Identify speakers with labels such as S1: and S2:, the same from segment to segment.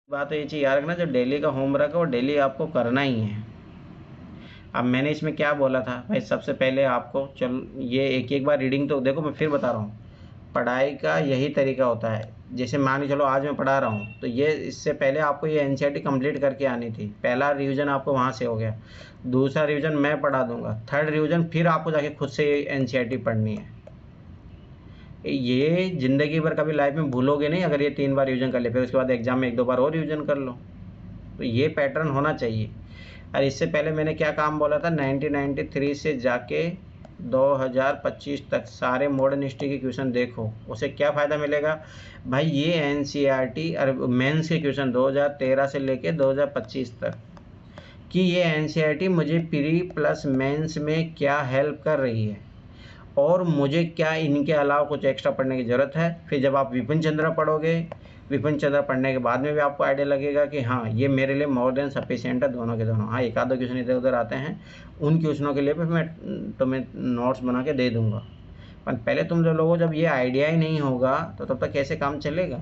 S1: बात तो ये चीज़ याद रखना, जो डेली का होमवर्क है वो डेली आपको करना ही है। अब मैंने इसमें क्या बोला था भाई, सबसे पहले आपको चल ये एक एक बार रीडिंग तो देखो, मैं फिर बता रहा हूँ, पढ़ाई का यही तरीका होता है। जैसे मान के चलो आज मैं पढ़ा रहा हूँ, तो ये इससे पहले आपको ये एनसीईआरटी कंप्लीट करके आनी थी। पहला रिवीजन आपको वहाँ से हो गया, दूसरा रिवीजन मैं पढ़ा दूंगा, थर्ड रिवीजन फिर आपको जाके खुद से एनसीईआरटी पढ़नी है। ये ज़िंदगी भर कभी लाइफ में भूलोगे नहीं अगर ये 3 बार रिवीजन कर ले, फिर उसके बाद एग्जाम में 1-2 बार और रिवीजन कर लो। तो ये पैटर्न होना चाहिए। और इससे पहले मैंने क्या काम बोला था, 1993 से जाके 2025 तक सारे मॉडर्न हिस्ट्री के क्वेश्चन देखो। उसे क्या फ़ायदा मिलेगा भाई, ये एनसीईआरटी और मेंस के क्वेश्चन 2013 से लेके 2025 तक कि ये एनसीईआरटी मुझे प्री प्लस मेंस में क्या हेल्प कर रही है और मुझे क्या इनके अलावा कुछ एक्स्ट्रा पढ़ने की ज़रूरत है। फिर जब आप विपिन चंद्रा पढ़ोगे, विपिन चंद्रा पढ़ने के बाद में भी आपको आइडिया लगेगा कि हाँ ये मेरे लिए मोर देन सफिशिएंट है, दोनों के दोनों। हाँ एक आध दो क्वेश्चन इधर उधर आते हैं, उन क्वेश्चनों के लिए भी मैं तुम्हें नोट्स बना के दे दूंगा। पर पहले तुम जो लोगों जब ये आइडिया ही नहीं होगा तो तब तक कैसे काम चलेगा।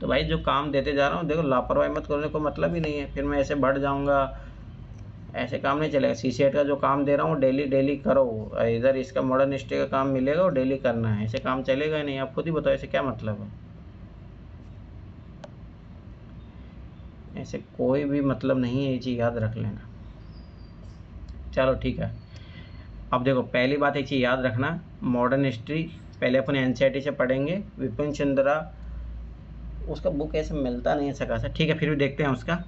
S1: तो भाई जो काम देते जा रहा हूँ देखो, लापरवाही मत करने को मतलब ही नहीं है, फिर मैं ऐसे बढ़ जाऊँगा, ऐसे काम नहीं चलेगा। सीसीएट का जो काम दे रहा हूँ डेली डेली करो, इधर इसका मॉडर्न हिस्ट्री का काम मिलेगा और डेली करना है, ऐसे काम चलेगा ही नहीं। आप खुद ही बताओ ऐसे क्या मतलब है, ऐसे कोई भी मतलब नहीं है, ये चीज़ याद रख लेना। चलो ठीक है, अब देखो पहली बात एक चीज़ याद रखना, मॉडर्न हिस्ट्री पहले अपन एनसीईआरटी से पढ़ेंगे। विपिन चंद्रा उसका बुक ऐसे मिलता नहीं है अच्छा खासा, ठीक है फिर भी देखते हैं उसका,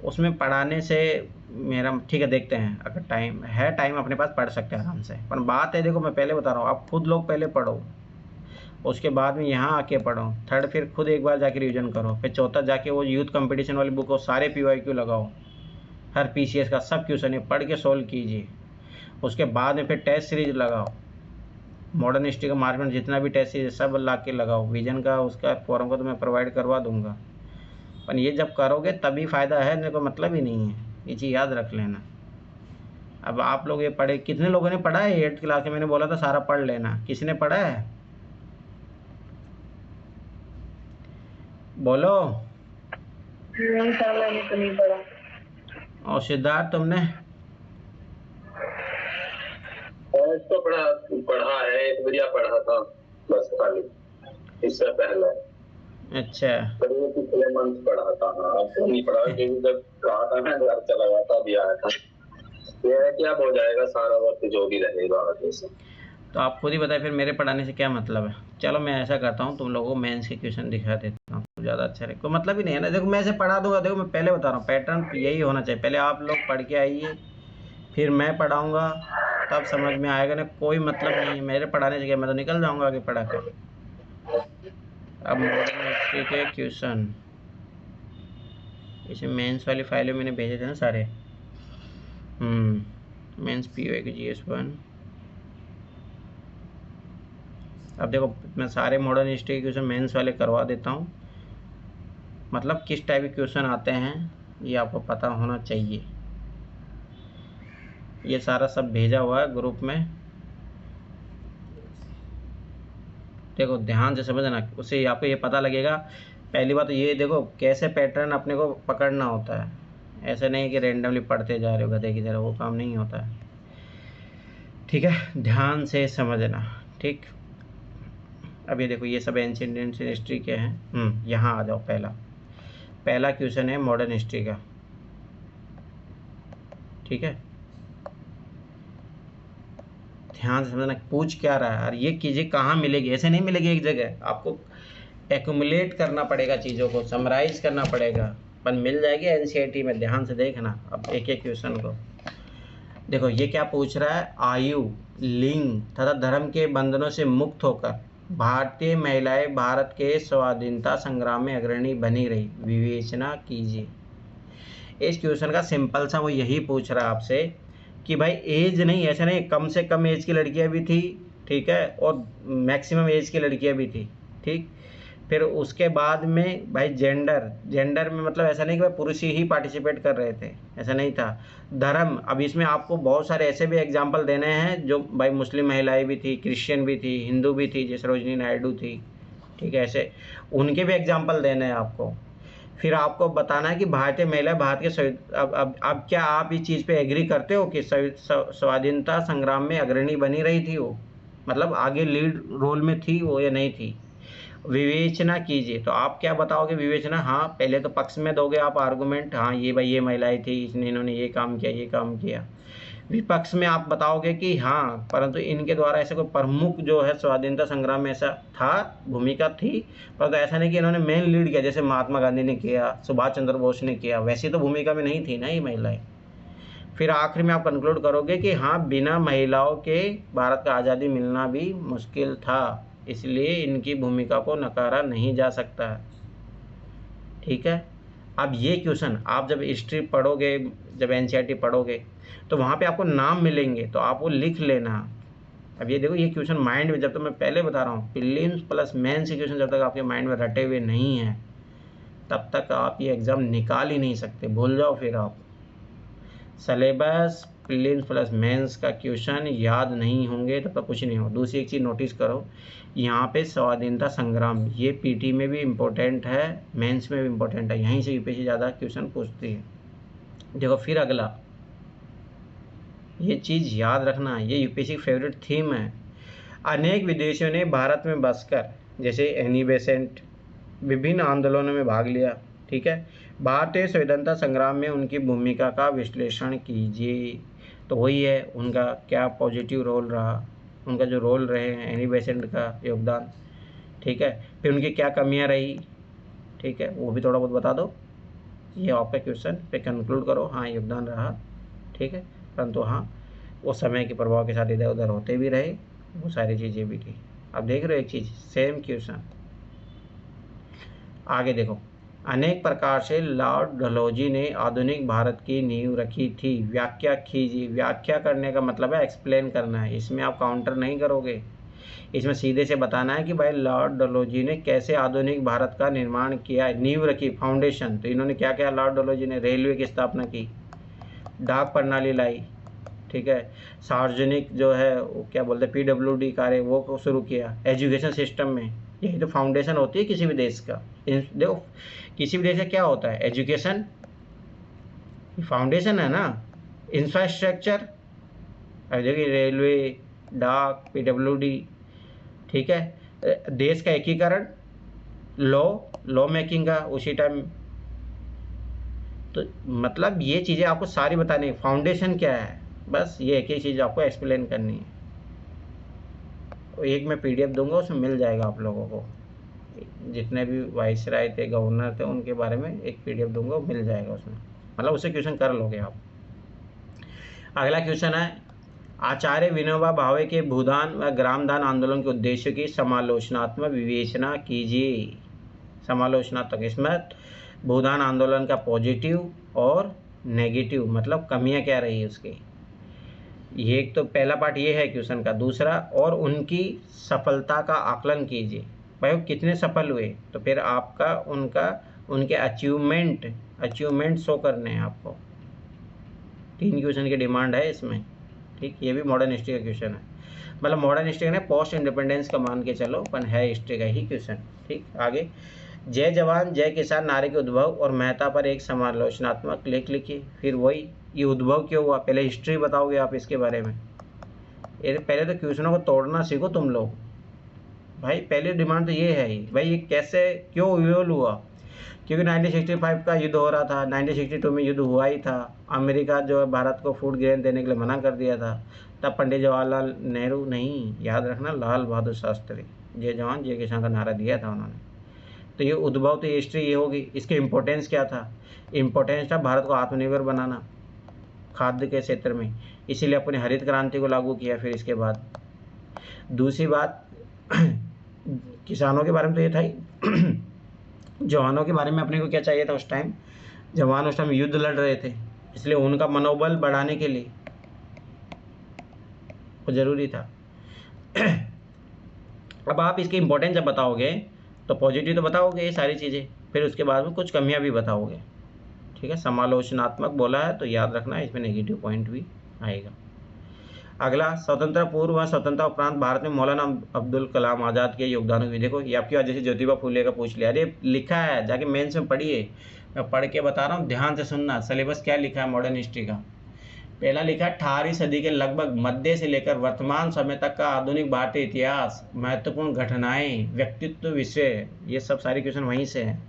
S1: उसमें पढ़ाने से मेरा ठीक है, देखते हैं अगर टाइम है, टाइम अपने पास पढ़ सकते हैं आराम से। पर बात है देखो, मैं पहले बता रहा हूँ, आप खुद लोग पहले पढ़ो, उसके बाद में यहाँ आके पढ़ो, थर्ड फिर खुद एक बार जाके रिवीजन करो, फिर चौथा जाके वो यूथ कंपटीशन वाली बुक हो, सारे पीवाईक्यू लगाओ, हर पीसीएस का सब क्वेश्चन है पढ़ के सोल्व कीजिए। उसके बाद में फिर टेस्ट सीरीज लगाओ, मॉडर्न हिस्ट्री का मार्केट में जितना भी टेस्ट सीरीज सब ला के लगाओ, विजन का उसका फॉर्म का तो मैं प्रोवाइड करवा दूंगा। पर ये जब करोगे तभी फ़ायदा है, मेरे को मतलब ही नहीं है, ये चीज़ याद रख लेना। अब आप लोग ये पढ़े, कितने लोगों ने पढ़ा है 8th क्लास में, मैंने बोला था सारा पढ़ लेना, किसने पढ़ा है बोलो।
S2: नहीं सर, मैंने तो नहीं पढ़ा।
S1: और सिद्धार्थ तुमने?
S3: तो पढ़ा है, एक बढ़िया पढ़ा था बस खाली, इससे पहले।
S1: अच्छा
S3: पिछले मंथ पढ़ा था। हाँ अब तो नहीं पढ़ा, क्योंकि जब कहा था मैं घर चला गया था, अभी आया था। ये है कि अब हो जाएगा सारा वक्त जो भी रहेगा आगे से।
S1: तो आप खुद ही बताए फिर मेरे पढ़ाने से क्या मतलब है। चलो मैं ऐसा करता हूँ, तुम लोगों को मेंस के क्वेश्चन दिखा देता हूँ, ज़्यादा अच्छा रहे, कोई मतलब ही नहीं है ना। देखो मैं ऐसे पढ़ा दूंगा, देखो मैं पहले बता रहा हूँ पैटर्न यही होना चाहिए, पहले आप लोग पढ़ के आइए, फिर मैं पढ़ाऊँगा, तब समझ में आएगा ना। कोई मतलब नहीं है मेरे पढ़ाने से, क्या मैं तो निकल जाऊँगा आगे पढ़ा कर। अब मॉडर्न हिस्ट्री के क्वेश्चन इसे मेंस वाली फाइलें मैंने भेजे थे ना सारे, मेंस पीओ GS1। अब देखो मैं सारे मॉडर्न हिस्ट्री के क्वेश्चन मेंस वाले करवा देता हूँ, मतलब किस टाइप के क्वेश्चन आते हैं ये आपको पता होना चाहिए। ये सारा सब भेजा हुआ है ग्रुप में, देखो ध्यान से समझना, उससे आपको ये पता लगेगा। पहली बात तो ये देखो कैसे पैटर्न अपने को पकड़ना होता है, ऐसे नहीं कि रैंडमली पढ़ते जा रहे हो गधे की तरह, वो काम नहीं होता है। ठीक है, ध्यान से समझना। ठीक, अब ये देखो ये सब एंशिएंट इंडियन हिस्ट्री के हैं। यहाँ आ जाओ, पहला क्वेश्चन है मॉडर्न हिस्ट्री का। ठीक है, ध्यान से समझना पूछ क्या रहा है, और ये चीज़ें कहाँ मिलेगी, ऐसे नहीं मिलेगी एक जगह, आपको एक्यूमुलेट करना पड़ेगा, चीज़ों को समराइज करना पड़ेगा, पर मिल जाएगी एनसीईआरटी में। ध्यान से देखना अब एक एक क्वेश्चन को। देखो ये क्या पूछ रहा है, आयु, लिंग तथा धर्म के बंधनों से मुक्त होकर भारतीय महिलाएं भारत के स्वाधीनता संग्राम में अग्रणी बनी रही, विवेचना कीजिए। इस क्वेश्चन का सिंपल सा वो यही पूछ रहा है आपसे कि भाई एज नहीं, ऐसा नहीं, कम से कम एज की लड़कियां भी थी, ठीक है, और मैक्सिमम एज की लड़कियां भी थी, ठीक। फिर उसके बाद में भाई जेंडर में मतलब ऐसा नहीं कि भाई पुरुष ही पार्टिसिपेट कर रहे थे, ऐसा नहीं था। धर्म, अब इसमें आपको बहुत सारे ऐसे भी एग्जाम्पल देने हैं जो भाई मुस्लिम महिलाएं भी थी, क्रिश्चियन भी थी, हिंदू भी थी, जैसे सरोजिनी नायडू थी, ठीक है, ऐसे उनके भी एग्जाम्पल देने हैं आपको। फिर आपको बताना है कि भारतीय महिला भारत के अब क्या आप इस चीज़ पे एग्री करते हो कि स्वाधीनता संग्राम में अग्रणी बनी रही थी वो, मतलब आगे लीड रोल में थी वो या नहीं थी? विवेचना कीजिए। तो आप क्या बताओगे विवेचना? हाँ, पहले तो पक्ष में दोगे आप आर्गूमेंट, हाँ ये भाई ये महिलाएं थी, इसने इन्होंने ये काम किया, ये काम किया। विपक्ष में आप बताओगे कि हाँ परंतु इनके द्वारा ऐसा कोई प्रमुख जो है स्वाधीनता संग्राम में ऐसा था, भूमिका थी, परंतु ऐसा नहीं कि इन्होंने मेन लीड किया जैसे महात्मा गांधी ने किया, सुभाष चंद्र बोस ने किया, वैसी तो भूमिका में नहीं थी ना ये महिलाएं। फिर आखिर में आप कंक्लूड करोगे कि हाँ बिना महिलाओं के भारत का आज़ादी मिलना भी मुश्किल था, इसलिए इनकी भूमिका को नकारा नहीं जा सकता। ठीक है। अब ये क्वेश्चन आप जब हिस्ट्री पढ़ोगे, जब एनसीईआरटी पढ़ोगे तो वहाँ पे आपको नाम मिलेंगे, तो आप वो लिख लेना। अब ये देखो ये क्वेश्चन माइंड में, जब तक मैं पहले बता रहा हूँ प्रीलिम्स प्लस मेंस क्वेश्चन जब तक आपके माइंड में रटे हुए नहीं हैं तब तक आप ये एग्ज़ाम निकाल ही नहीं सकते। भूल जाओ फिर आप सिलेबस प्रीलिम्स प्लस मेंस का क्वेश्चन याद नहीं होंगे तब तक कुछ नहीं हो। दूसरी एक चीज़ नोटिस करो, यहाँ पे स्वाधीनता संग्राम ये पीटी में भी इम्पोर्टेंट है, मेंस में भी इम्पोर्टेंट है, यहीं से यूपीएससी ज़्यादा क्वेश्चन पूछती है। देखो फिर अगला, ये चीज़ याद रखना, ये यूपीएससी की फेवरेट थीम है। अनेक विदेशियों ने भारत में बसकर, जैसे एनी बेसेंट, विभिन्न आंदोलनों में भाग लिया। ठीक है। भारतीय स्वतंत्रता संग्राम में उनकी भूमिका का विश्लेषण कीजिए। तो वही है उनका क्या पॉजिटिव रोल रहा, उनका जो रोल रहे हैं एनी बेसेंट का योगदान। ठीक है। फिर उनकी क्या कमियां रही, ठीक है, वो भी थोड़ा बहुत बता दो। ये आपका क्वेश्चन पे कंक्लूड करो, हाँ योगदान रहा। ठीक है। परंतु हाँ वो समय के प्रभाव के साथ इधर उधर होते भी रहे, वो सारी चीज़ें भी थी। अब देख रहे हो एक चीज़, सेम क्वेश्चन आगे देखो। अनेक प्रकार से लॉर्ड डलहौजी ने आधुनिक भारत की नींव रखी थी। व्याख्या कीजिए। व्याख्या करने का मतलब है एक्सप्लेन करना है, इसमें आप काउंटर नहीं करोगे, इसमें सीधे से बताना है कि भाई लॉर्ड डलहौजी ने कैसे आधुनिक भारत का निर्माण किया, नींव रखी, फाउंडेशन। तो इन्होंने क्या किया, लॉर्ड डलहौजी ने रेलवे की स्थापना की, डाक प्रणाली लाई, ठीक है, सार्वजनिक जो है वो क्या बोलते हैं पीडब्ल्यूडी कार्य वो शुरू किया, एजुकेशन सिस्टम में, यही तो फाउंडेशन होती है किसी भी देश का। देखो किसी भी देश का क्या होता है, एजुकेशन फाउंडेशन है ना, इंफ्रास्ट्रक्चर, अब देखिए रेलवे, डाक, पीडब्ल्यूडी, ठीक है, देश का एकीकरण, लॉ मेकिंग का उसी टाइम। तो मतलब ये चीज़ें आपको सारी बतानी है, फाउंडेशन क्या है, बस ये एक ही चीज़ आपको एक्सप्लेन करनी है। तो एक मैं पीडीएफ दूंगा, उसमें मिल जाएगा आप लोगों को, जितने भी वाइसराय थे, गवर्नर थे, उनके बारे में एक पीडीएफ दूंगा, मिल जाएगा उसमें, मतलब उससे क्वेश्चन कर लोगे आप। अगला क्वेश्चन है, आचार्य विनोबा भावे के भूदान व ग्रामदान आंदोलन के उद्देश्य की समालोचनात्मक विवेचना कीजिए। समालोचनात्मक, इसमें भूदान आंदोलन का पॉजिटिव और नेगेटिव, मतलब कमियां क्या रही उसकी, ये एक तो पहला पार्ट ये है क्वेश्चन का। दूसरा, और उनकी सफलता का आकलन कीजिए, भाई वो कितने सफल हुए, तो फिर आपका उनके अचीवमेंट शो करने हैं आपको। 3 क्वेश्चन की डिमांड है इसमें। ठीक, ये भी मॉडर्न हिस्ट्री का क्वेश्चन है, मतलब मॉडर्न हिस्ट्री ने पोस्ट इंडिपेंडेंस का मान के चलो, पर है हिस्ट्री का ही क्वेश्चन। ठीक, आगे, जय जवान जय किसान नारे के उद्भव और महत्ता पर एक समालोचनात्मक लेख लिखिए। फिर वही, ये उद्भव क्यों हुआ, पहले हिस्ट्री बताओगे आप इसके बारे में। ये पहले तो क्वेश्चनों को तोड़ना सीखो तुम लोग भाई, पहली डिमांड तो ये है ही भाई, ये कैसे क्यों इवॉल्व हुआ, क्योंकि 1965 का युद्ध हो रहा था, 1962 में युद्ध हुआ ही था, अमेरिका जो है भारत को फूड ग्रेन देने के लिए मना कर दिया था, तब पंडित जवाहरलाल नेहरू नहीं, याद रखना, लाल बहादुर शास्त्री, जय जवान जय किसान का नारा दिया था उन्होंने। तो ये उद्भव, तो ये हिस्ट्री ये होगी। इसकी इम्पोर्टेंस क्या था, इम्पोर्टेंस था भारत को आत्मनिर्भर बनाना खाद्य के क्षेत्र में, इसीलिए अपने हरित क्रांति को लागू किया। फिर इसके बाद दूसरी बात किसानों के बारे में तो ये था ही जवानों के बारे में अपने को क्या चाहिए था उस टाइम, जवान उस टाइम युद्ध लड़ रहे थे, इसलिए उनका मनोबल बढ़ाने के लिए वो जरूरी था। अब आप इसकी इम्पोर्टेंस जब बताओगे तो पॉजिटिव तो बताओगे ये सारी चीज़ें, फिर उसके बाद में कुछ कमियां भी बताओगे। ठीक है, समालोचनात्मक बोला है तो याद रखना इसमें नेगेटिव पॉइंट भी आएगा। अगला, स्वतंत्रता पूर्व व स्वतंत्रता उपरांत भारत में मौलाना अब्दुल कलाम आज़ाद के योगदानों की देखो, ये आपकी वजह से ज्योतिबा फूले का पूछ लिया। अरे लिखा है, जाके मेंस में पढ़िए, मैं पढ़ के बता रहा हूँ, ध्यान से सुनना। सिलेबस क्या लिखा है मॉडर्न हिस्ट्री का? पहला लिखा 18वीं सदी के लगभग मध्य से लेकर वर्तमान समय तक का आधुनिक भारतीय इतिहास, महत्वपूर्ण घटनाएं, व्यक्तित्व, विषय, ये सब सारे क्वेश्चन वहीं से हैं।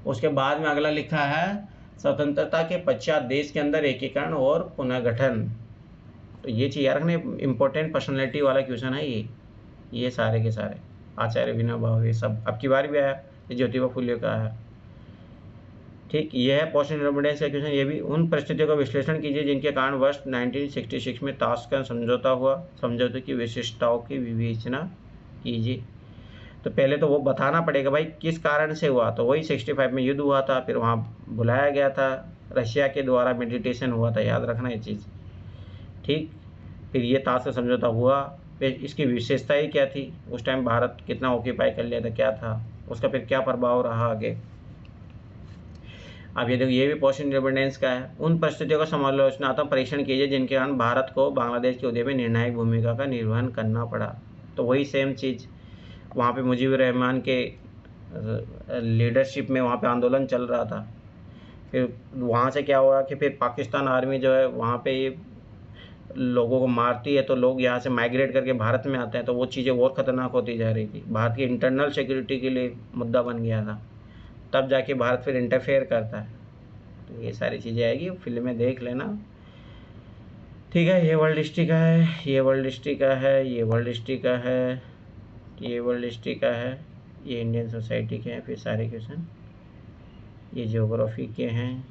S1: उसके बाद में अगला लिखा है स्वतंत्रता के पश्चात देश के अंदर एकीकरण और पुनर्गठन। तो ये चीज़ यार रखने, इंपॉर्टेंट पर्सनैलिटी वाला क्वेश्चन है ये सारे के सारे। आचार्य विनोबा भावे, सब अब की बार भी आया, ये ज्योतिबा फुले का है। ठीक, ये है पोस्ट इंडिपेंडेंस का क्वेश्चन। ये भी उन परिस्थितियों का विश्लेषण कीजिए जिनके कारण वर्ष 1966 में ताशकंद समझौता हुआ, समझौते की विशिष्टताओं की विवेचना कीजिए। तो पहले तो वो बताना पड़ेगा भाई किस कारण से हुआ। तो वही 65 में युद्ध हुआ था, फिर वहाँ बुलाया गया था, रशिया के द्वारा मेडिटेशन हुआ था, याद रखना ये चीज़। ठीक, फिर ये ताशकंद समझौता हुआ, फिर इसकी विशेषताएं क्या थी, उस टाइम भारत कितना ऑक्यूपाई कर लिया था, क्या था उसका, फिर क्या प्रभाव रहा आगे। अब ये देखो, ये भी पोस्ट इंडिपेंडेंस का है। उन परिस्थितियों का समालोचनात्मक परीक्षण कीजिए जिनके कारण भारत को बांग्लादेश के उदय में निर्णायक भूमिका का निर्वहन करना पड़ा। तो वही सेम चीज़, वहाँ पे मुजीबुर रहमान के लीडरशिप में वहाँ पे आंदोलन चल रहा था। फिर वहाँ से क्या हुआ कि फिर पाकिस्तान आर्मी जो है वहाँ पे लोगों को मारती है, तो लोग यहाँ से माइग्रेट करके भारत में आते हैं, तो वो चीज़ें और ख़तरनाक होती जा रही थी। भारत की इंटरनल सिक्योरिटी के लिए मुद्दा बन गया था, तब जाके भारत फिर इंटरफेयर करता है। तो ये सारी चीज़ें आएगी, फिल्में देख लेना। ठीक है, ये वर्ल्ड हिस्ट्री का है, ये वर्ल्ड हिस्ट्री का है, ये वर्ल्ड हिस्ट्री का है, ये वर्ल्ड हिस्ट्री का है, ये इंडियन सोसाइटी के हैं फिर सारे क्वेश्चन, ये ज्योग्राफी के हैं,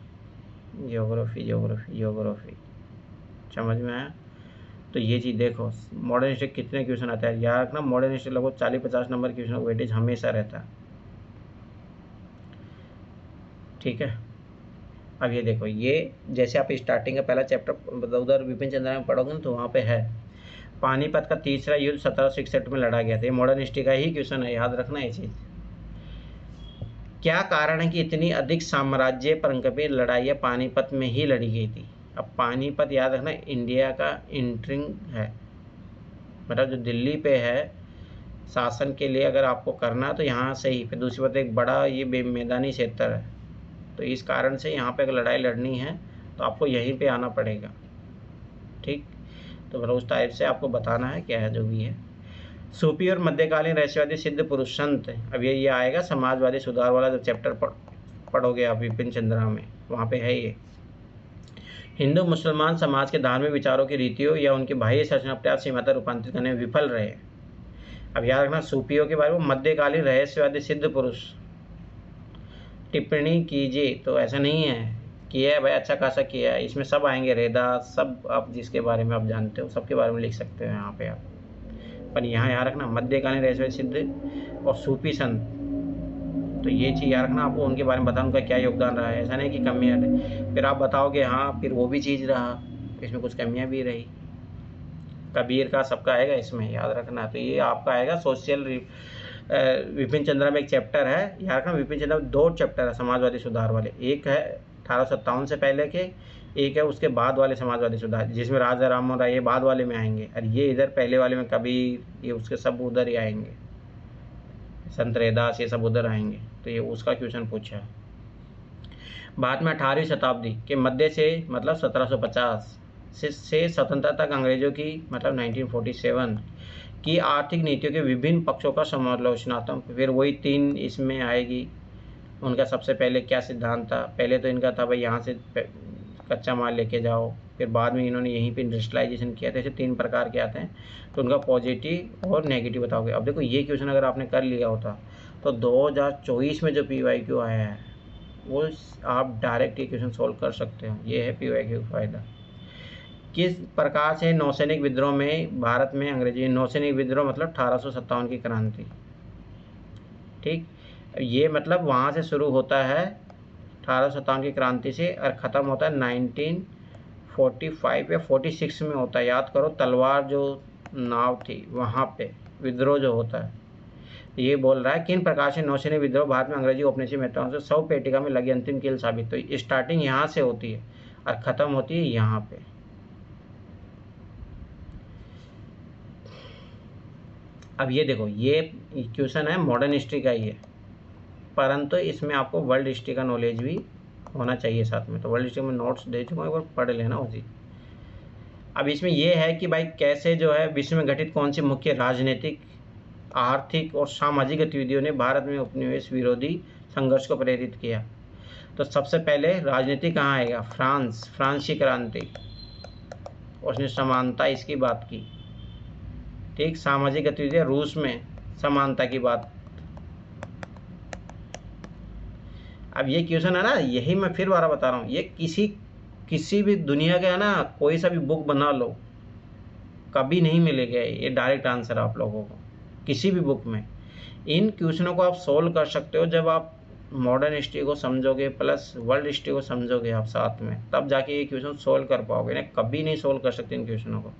S1: ज्योग्राफी समझ में आया। तो ये चीज़ देखो, मॉडर्न हिस्ट्री कितने क्वेश्चन आते हैं याद रखना। मॉडर्न हिस्ट्री लगभग 40-50 नंबर क्वेश्चन वेटेज हमेशा रहता है। ठीक है, अब ये देखो, ये जैसे आप स्टार्टिंग का पहला चैप्टर उधर विपिन चंद्रा में पढ़ोगे ना, तो वहाँ पे है पानीपत का तीसरा युद्ध 1761 में लड़ा गया था। ये मॉडर्न हिस्ट्री का ही क्वेश्चन है, याद रखना ये चीज़। क्या कारण है कि इतनी अधिक साम्राज्य परंपरागत लड़ाइयाँ पानीपत में ही लड़ी गई थी? अब पानीपत याद रखना इंडिया का इंट्रिंग है, मतलब जो दिल्ली पे है शासन के लिए अगर आपको करना तो यहाँ से ही। फिर दूसरी बात, एक बड़ा ये मैदानी क्षेत्र है, तो इस कारण से यहाँ पे अगर लड़ाई लड़नी है तो आपको यहीं पे आना पड़ेगा। ठीक, तो मतलब उस टाइप से आपको बताना है क्या है जो भी है। सूफी और मध्यकालीन रहस्यवादी सिद्ध पुरुष संत, अब ये आएगा समाजवादी सुधार वाला जो चैप्टर पढ़ोगे आप विपिन चंद्रा में, वहाँ पे है ये। हिंदू मुसलमान समाज के धार्मिक विचारों की रीतियों या उनकी बाह्य संरचना पर्याप्त सीमा तक रूपांतरित करने में विफल रहे। अब याद रखना, सूफियों के बारे में मध्यकालीन रहस्यवादी सिद्ध पुरुष टिप्पणी कीजिए, तो ऐसा नहीं है किया है भाई, अच्छा खासा किया है, इसमें सब आएंगे, रेदा सब, आप जिसके बारे में आप जानते हो सबके बारे में लिख सकते हो यहाँ पे आप। पर यहाँ याद रखना मध्यकालीन रहस्यवादी सिद्ध और सूफी संत, तो ये चीज़ याद रखना, आपको उनके बारे में बताना उनका क्या योगदान रहा है। ऐसा नहीं कि कमियाँ रही, फिर आप बताओगे हाँ फिर वो भी चीज़ रहा, इसमें कुछ कमियाँ भी रही। कबीर का सबका आएगा इसमें, याद रखना। तो ये आपका आएगा सोशल विपिन चंद्रा में एक चैप्टर है, याद रखना। विपिन चंद्रा में 2 चैप्टर है समाजवादी सुधार वाले, एक है 1857 से पहले के, एक है उसके बाद वाले समाजवादी सुधार, जिसमें राजा राममोहन राय ये बाद वाले में आएंगे, और ये इधर पहले वाले में कबीर, ये उसके सब उधर ही आएंगे, संत रैदास ये सब उधर आएंगे। तो ये उसका क्वेश्चन पूछा है। बाद में 18वीं शताब्दी के मध्य से मतलब 1750 से स्वतंत्रता तक अंग्रेजों की मतलब 1947 की आर्थिक नीतियों के विभिन्न पक्षों का समालोचनात्मक, फिर वही 3 इसमें आएगी। उनका सबसे पहले क्या सिद्धांत था? पहले तो इनका था भाई यहाँ से कच्चा माल लेके जाओ, फिर बाद में इन्होंने यहीं पे इंडस्ट्रियलाइजेशन किया था। ऐसे 3 प्रकार के आते हैं, तो उनका पॉजिटिव और नेगेटिव बताओगे। अब देखो ये क्वेश्चन अगर आपने कर लिया होता तो 2024 में जो PYQ आया है वो आप डायरेक्ट ये क्वेश्चन सोल्व कर सकते हो। ये है PYQ का फ़ायदा। किस प्रकार से नौसैनिक विद्रोह में भारत में अंग्रेजी नौसैनिक विद्रोह मतलब 1857 की क्रांति। ठीक, ये मतलब वहाँ से शुरू होता है 1857 की क्रांति से और ख़त्म होता है 1945 या 46 में होता है। याद करो, तलवार जो नाव थी वहाँ पे विद्रोह जो होता है। ये बोल रहा है किन प्रकार से नौसैनिक विद्रोह भारत में अंग्रेजी औपनिवेशिक नेताओं से 100 पेटिका में लगी अंतिम कील साबित। तो स्टार्टिंग यहाँ से होती है और ख़त्म होती है यहाँ पे। अब ये देखो, ये क्वेश्चन है मॉडर्न हिस्ट्री का ही है, परंतु इसमें आपको वर्ल्ड हिस्ट्री का नॉलेज भी होना चाहिए साथ में। तो वर्ल्ड हिस्ट्री में नोट्स दे चुका हूँ, एक बार पढ़ लेना उसी। अब इसमें यह है कि भाई कैसे जो है विश्व में घटित कौन सी मुख्य राजनीतिक, आर्थिक और सामाजिक गतिविधियों ने भारत में उपनिवेश विरोधी संघर्ष को प्रेरित किया। तो सबसे पहले राजनीति कहाँ आएगा, फ्रांस की क्रांति, उसने समानता इसकी बात की। ठीक, सामाजिक गतिविधियाँ रूस में समानता की बात। अब ये क्वेश्चन है ना, यही मैं फिर बार बता रहा हूँ, ये किसी भी दुनिया का है ना, कोई सा भी बुक बना लो, कभी नहीं मिलेगा ये डायरेक्ट आंसर आप लोगों को किसी भी बुक में। इन क्वेश्चनों को आप सोल्व कर सकते हो जब आप मॉडर्न हिस्ट्री को समझोगे प्लस वर्ल्ड हिस्ट्री को समझोगे आप साथ में, तब जाके ये क्वेश्चन सोल्व कर पाओगे, ना कभी नहीं सोल्व कर सकते इन क्वेश्चनों को।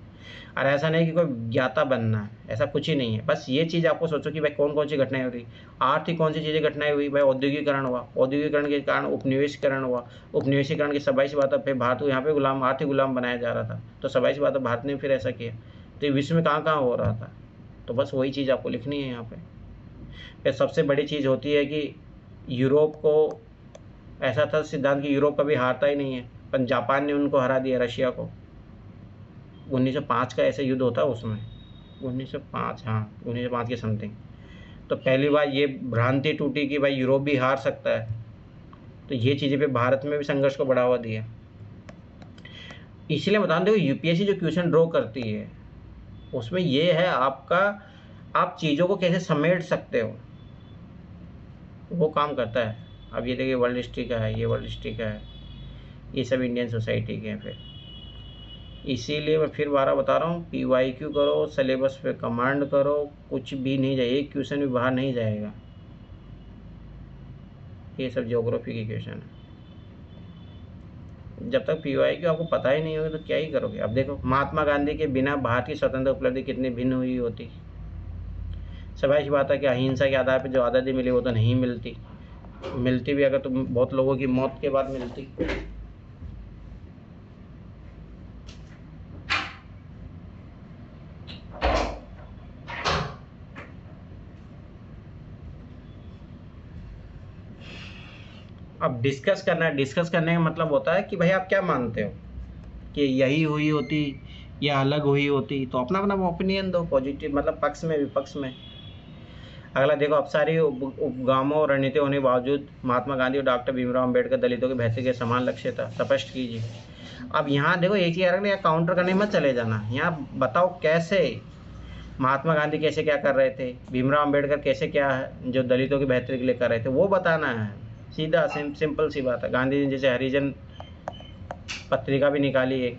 S1: और ऐसा नहीं कि कोई ज्ञाता बनना है, ऐसा कुछ ही नहीं है। बस ये चीज़ आपको सोचो कि भाई कौन कौन सी घटनाएं हो रही, आर्थिक कौन सी चीज़ें घटनाएं हुई, भाई औद्योगिकरण हुआ, औद्योगिकरण के कारण उपनिवेशीकरण हुआ, उपनिवेशीकरण की सबाई सी बात है, फिर भारत को यहाँ पे गुलाम, आर्थिक गुलाम बनाया जा रहा था, तो सबाई सी बात है भारत ने फिर ऐसा किया, तो विश्व में कहाँ कहाँ हो रहा था। तो बस वही चीज़ आपको लिखनी है यहाँ पे। फिर सबसे बड़ी चीज़ होती है कि यूरोप को ऐसा था सिद्धांत कि यूरोप कभी हारता ही नहीं है, पर जापान ने उनको हरा दिया, रशिया को। 1905 का ऐसा युद्ध होता है उसमें, 1905, हाँ 1905 के समथिंग। तो पहली बार ये भ्रांति टूटी कि भाई यूरोप भी हार सकता है, तो ये चीज़ें पे भारत में भी संघर्ष को बढ़ावा दिया। इसलिए बता दो, यूपीएससी जो क्वेश्चन ड्रॉ करती है उसमें ये है आपका, आप चीज़ों को कैसे समेट सकते हो, वो काम करता है। अब ये देखिए वर्ल्ड हिस्ट्री का है, ये वर्ल्ड हिस्ट्री का है, ये सब इंडियन सोसाइटी के हैं। फिर इसीलिए मैं फिर बारह बता रहा हूँ, PYQ करो, सिलेबस पे कमांड करो, कुछ भी नहीं जाए, एक क्वेश्चन भी बाहर नहीं जाएगा। ये सब ज्योग्राफी के क्वेश्चन है। जब तक PYQ आपको पता ही नहीं होगा तो क्या ही करोगे। अब देखो, महात्मा गांधी के बिना भारत की स्वतंत्र उपलब्धि कितनी भिन्न हुई होती। सवाल की बात है कि अहिंसा के आधार पर जो आज़ादी मिली वो तो नहीं मिलती, मिलती भी अगर तो बहुत लोगों की मौत के बाद मिलती। अब डिस्कस करना है, डिस्कस करने का मतलब होता है कि भाई आप क्या मानते हो कि यही हुई होती या अलग हुई होती, तो अपना अपना ओपिनियन दो, पॉजिटिव मतलब पक्ष में विपक्ष में। अगला देखो, अब सारी उपगामों और रणनीति होने के बावजूद महात्मा गांधी और डॉक्टर भीमराव अम्बेडकर दलितों की बेहतरी के समान लक्ष्य था, स्पष्ट कीजिए। अब यहाँ देखो एक चीज़ रखना, काउंटर करने मत चले जाना, यहाँ बताओ कैसे महात्मा गांधी कैसे क्या कर रहे थे, भीमराव अम्बेडकर कैसे क्या है जो दलितों की बेहतरी के लिए कर रहे थे, वो बताना है। सीधा सिंपल सी बात है। गांधी जी जैसे हरिजन पत्रिका भी निकाली एक,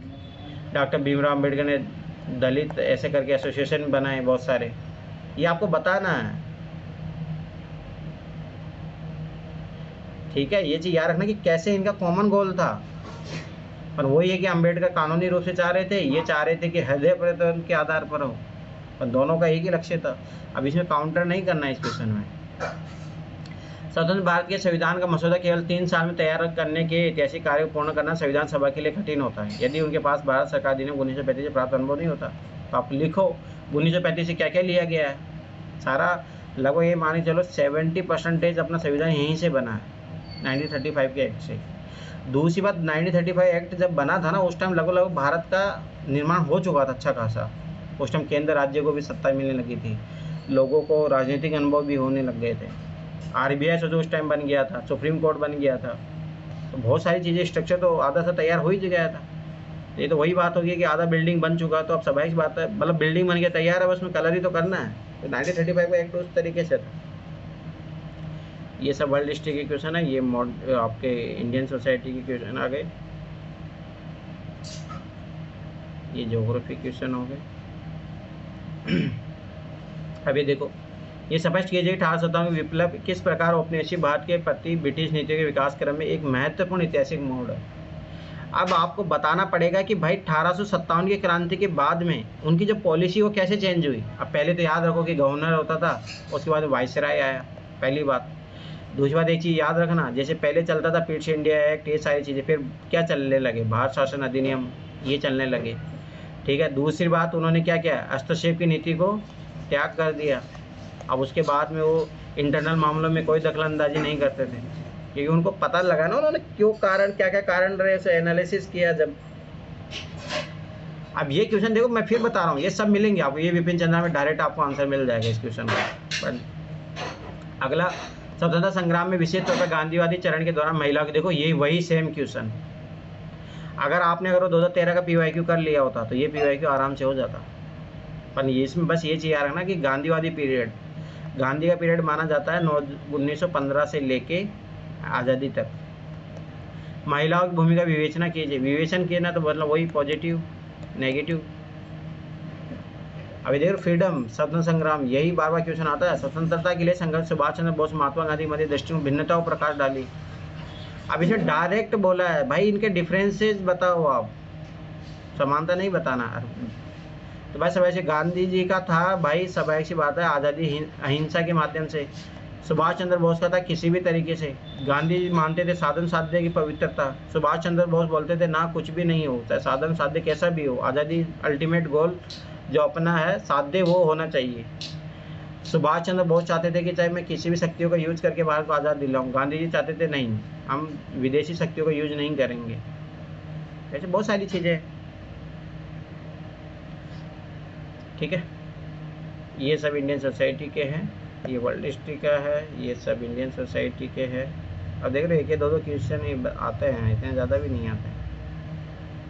S1: डॉक्टर भीमराव अम्बेडकर ने दलित ऐसे करके एसोसिएशन बनाए बहुत सारे, ये आपको बताना है। ठीक है, ये चीज़ याद रखना कि कैसे इनका कॉमन गोल था। पर वही है कि अम्बेडकर कानूनी रूप से चाह रहे थे, ये चाह रहे थे कि हृदय परिवर्तन के आधार पर हो, पर दोनों का एक ही लक्ष्य था। अब इसमें काउंटर नहीं करना है इस क्वेश्चन में। स्वतंत्र भारत के संविधान का मसौदा केवल 3 साल में तैयार करने के ऐतिहासिक कार्य को पूर्ण करना संविधान सभा के लिए कठिन होता है यदि उनके पास भारत सरकार अधिनियम 1935 से प्राप्त अनुभव नहीं होता। तो आप लिखो 1935 से क्या क्या लिया गया है, सारा लगभग ये मान के चलो 70% अपना संविधान यहीं से बना है, 1935 के एक्ट से। दूसरी बात, 1935 एक्ट जब बना था ना, उस टाइम लगभग भारत का निर्माण हो चुका था अच्छा खासा। उस टाइम केंद्र राज्य को भी सत्ता मिलने लगी थी, लोगों को राजनीतिक अनुभव भी होने लग गए थे, RBI जो उस टाइम बन गया था, सुप्रीम कोर्ट बन गया था, तो बहुत सारी चीज़ें स्ट्रक्चर तो आधा सा तैयार हो ही गया था। ये तो वही बात होगी कि आधा बिल्डिंग बन चुका, तो अब स्वाभाविक बात है, मतलब बिल्डिंग बन के तैयार है, बस उसमें कलर ही तो करना है। तो 1935 का एक्ट उस तरीके से था। ये सब वर्ल्ड हिस्ट्री के क्वेश्चन है, ये आपके इंडियन सोसाइटी के क्वेश्चन आ गए, ये ज्योग्राफी क्वेश्चन हो गए। अब ये देखो, ये स्पष्ट कीजिए 1857 विप्लव किस प्रकार औपनिवेशिक भारत के प्रति ब्रिटिश नीतियों के विकास क्रम में एक महत्वपूर्ण ऐतिहासिक मोड़ है। अब आपको बताना पड़ेगा कि भाई 1857 की क्रांति के बाद में उनकी जो पॉलिसी वो कैसे चेंज हुई। अब पहले तो याद रखो कि गवर्नर होता था, उसके बाद वाइसराय आया, पहली बात। दूसरी बात, एक चीज़ याद रखना, जैसे पहले चलता था पिट्स इंडिया एक्ट, ये सारी चीज़ें, फिर क्या चलने लगे, भारत शासन अधिनियम, ये चलने लगे। ठीक है, दूसरी बात, उन्होंने क्या किया, हस्तक्षेप की नीति को त्याग कर दिया। अब उसके बाद में वो इंटरनल मामलों में कोई दखलंदाजी नहीं करते थे, क्योंकि उनको पता लगा ना उन्होंने क्यों कारण क्या क्या कारण रहे, उसे एनालिसिस किया जब। अब ये क्वेश्चन देखो, मैं फिर बता रहा हूँ, ये सब मिलेंगे आपको, ये विपिन चंद्रा में डायरेक्ट आपको आंसर मिल जाएगा इस क्वेश्चन का। पर अगला, स्वतंत्रता संग्राम में विशेष तौर पर गांधीवादी चरण के दौरान महिलाओं की, देखो ये वही सेम क्वेश्चन। अगर आपने 2013 का PYQ कर लिया होता तो ये PYQ आराम से हो जाता। पर ये इसमें बस ये चीज़ याद रखना कि गांधीवादी पीरियड, गांधी का पीरियड माना जाता है 1915 से लेके आज़ादी तक। महिलाओं की भूमिका विवेचना कीजिए, विवेचन किए ना तो मतलब वही पॉजिटिव नेगेटिव। अभी देखो फ्रीडम, स्वतंत्रता संग्राम, यही बार बार क्वेश्चन आता है। स्वतंत्रता के लिए संघर्ष, सुभाष चंद्र बोस महात्मा गांधी मध्य दृष्टिकोण भिन्नताओं प्रकाश डाली। अब इसमें डायरेक्ट बोला है भाई, इनके डिफरेंसेस बताओ आप, समानता नहीं बताना। तो भाई सब गांधी जी का था भाई, स्वाभाविक सी बात है, आज़ादी अहिंसा के माध्यम से। सुभाष चंद्र बोस का था किसी भी तरीके से। गांधी जी मानते थे साधन साध्य की पवित्रता, सुभाष चंद्र बोस बोलते थे ना कुछ भी नहीं हो, चाहे साधन साध्य कैसा भी हो, आज़ादी अल्टीमेट गोल जो अपना है साध्य वो होना चाहिए। सुभाष चंद्र बोस चाहते थे कि चाहे मैं किसी भी शक्तियों का यूज करके भारत को आज़ाद दिलाऊं, गांधी जी चाहते थे नहीं, हम विदेशी शक्तियों का यूज नहीं करेंगे। ऐसे बहुत सारी चीज़ें, ठीक है। ये सब इंडियन सोसाइटी के हैं, ये वर्ल्ड हिस्ट्री का है, ये सब इंडियन सोसाइटी के हैं। अब देख रहे हो, एक दो क्वेश्चन ही आते हैं, इतने ज़्यादा भी नहीं आते,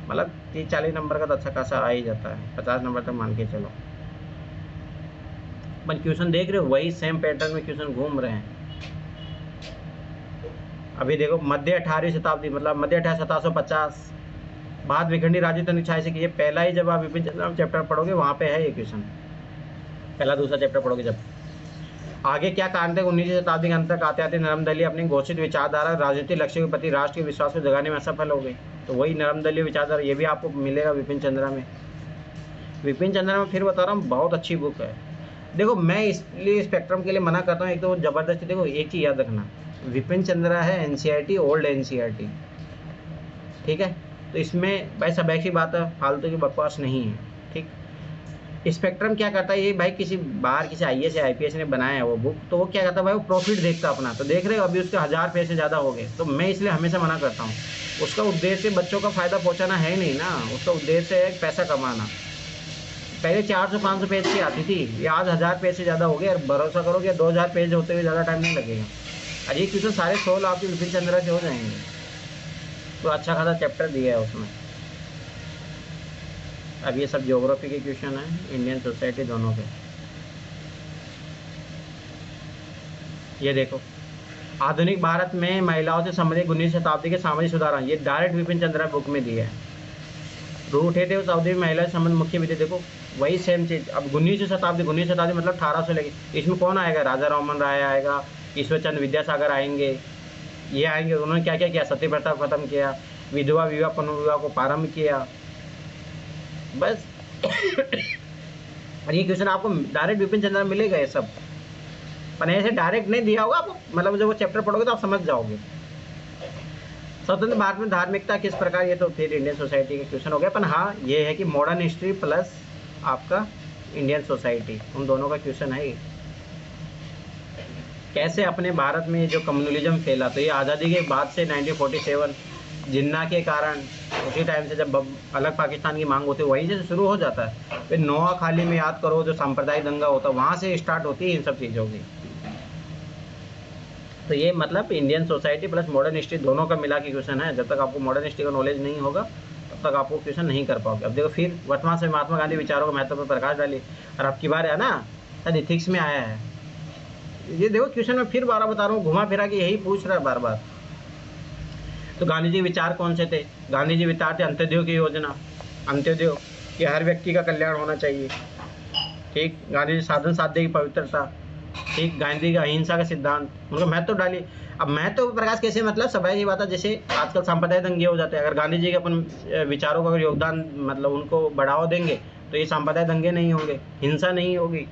S1: मतलब 30-40 नंबर का तो अच्छा खासा आ ही जाता है, 50 नंबर तक मान के चलो। पर क्वेश्चन देख रहे हो, वही सेम पैटर्न में क्वेश्चन घूम रहे हैं। अभी देखो मध्य 18वीं शताब्दी, मतलब मध्य 1750 बाद विखंडी राजनीति छाया से कीजिए। पहला ही जब आप विपिन चंद्रा चैप्टर पढ़ोगे वहाँ पे है ये क्वेश्चन, पहला दूसरा चैप्टर पढ़ोगे जब। आगे क्या कारण थे 19वीं शताब्दी के अंत तक आते आते नरमदलीय अपनी घोषित विचारधारा राजनीतिक लक्ष्यों के प्रति राष्ट्र के विश्वास को जगाने में असफल हो गई। तो वही नरमदलीय विचारधारा, ये भी आपको मिलेगा विपिन चंद्रा में। विपिन चंद्रा में फिर बता रहा हूँ, बहुत अच्छी बुक है। देखो मैं इसलिए स्पेक्ट्रम के लिए मना करता हूँ, एक तो जबरदस्ती, देखो एक चीज़ याद रखना, विपिन चंद्रा है NCERT, ओल्ड NCERT, ठीक है। तो इसमें भाई सब ऐसी बात है, फालतू की बकवास नहीं है, ठीक। स्पेक्ट्रम क्या करता है, ये भाई किसी बाहर किसी IAS या IPS ने बनाया है वो बुक, तो वो क्या करता है भाई, वो प्रॉफिट देखता अपना। तो देख रहे हो अभी उसके 1000 पेज से ज़्यादा हो गए। तो मैं इसलिए हमेशा मना करता हूँ, उसका उद्देश्य बच्चों का फ़ायदा पहुँचाना है नहीं ना, उसका उद्देश्य है पैसा कमाना। पहले 400-500 पेज की आती थी, ये आज 1000 पेज से ज़्यादा हो गए। और भरोसा करो कि 2000 पेज होते हुए ज़्यादा टाइम नहीं लगेगा। और ये क्वेश्चन सारे 16 आपके विपिन चंद्रा से हो जाएंगे। तो अच्छा खासा चैप्टर दिया है उसमें। अब ये सब ज्योग्राफी के क्वेश्चन हैं, इंडियन सोसाइटी दोनों के। ये देखो, आधुनिक भारत में महिलाओं से संबंधित 19वीं शताब्दी के सामाजिक सुधार, ये डायरेक्ट विपिन चंद्रा बुक में दिया है। रूट है उस अवधि में महिला से संबंध मुख्य विधि, देखो वही सेम चीज़। अब 19वीं शताब्दी मतलब 1800 लगे। इसमें कौन आएगा, राजा राममोहन राय आएगा, ईश्वर चंद्र विद्यासागर आएंगे, ये आएंगे। उन्होंने क्या क्या किया, सती प्रथा खत्म किया, विधवा विवाह पुनर्विवाह को प्रारंभ किया, बस। और ये क्वेश्चन आपको डायरेक्ट विपिन चंद्रा में मिलेगा ये सब, पर ऐसे डायरेक्ट नहीं दिया होगा आपको, मतलब जब वो चैप्टर पढ़ोगे तो आप समझ जाओगे। स्वतंत्र भारत में धार्मिकता किस प्रकार, ये तो फिर इंडियन सोसाइटी के क्वेश्चन हो गया। पर हाँ ये है कि मॉडर्न हिस्ट्री प्लस आपका इंडियन सोसाइटी, उन दोनों का क्वेश्चन है। कैसे अपने भारत में जो कम्युनलिज्म फैला, तो ये आज़ादी के बाद से 1947 जिन्ना के कारण, उसी टाइम से जब अलग पाकिस्तान की मांग होती है वहीं से शुरू हो जाता है। फिर नोआखाली में याद करो जो सांप्रदायिक दंगा होता है, वहाँ से स्टार्ट होती है इन सब चीज़ों की। तो ये मतलब Indian society plus modern history दोनों का मिला के क्वेश्चन है। जब तक आपको मॉडर्न हिस्ट्री का नॉलेज नहीं होगा तब तक आप वो क्वेश्चन नहीं कर पाओगे। अब देखो फिर वर्तमान से महात्मा गांधी विचारों का महत्व पर प्रकाश डाली, और अब की बार है ना शायद इथिक्स में आया है। ये देखो क्वेश्चन में फिर बार बता रहा हूँ, घुमा फिरा के यही पूछ रहा है बार बार। तो गांधी जी विचार कौन से थे, गांधी जी विचार थे अंत्योदय की योजना, अंत्योदय कि हर व्यक्ति का कल्याण होना चाहिए, ठीक। गांधी जी साधन साध्य की पवित्रता, ठीक। गांधी का अहिंसा का सिद्धांत, उनका महत्व डाली। अब महत्व प्रकाश कैसे, मतलब स्वाभाविक बात है, जैसे आजकल सांप्रदायिक दंगे हो जाते हैं, अगर गांधी जी के अपन विचारों का अगर योगदान मतलब उनको बढ़ावा देंगे तो ये सांप्रदायिक दंगे नहीं होंगे, हिंसा नहीं होगी,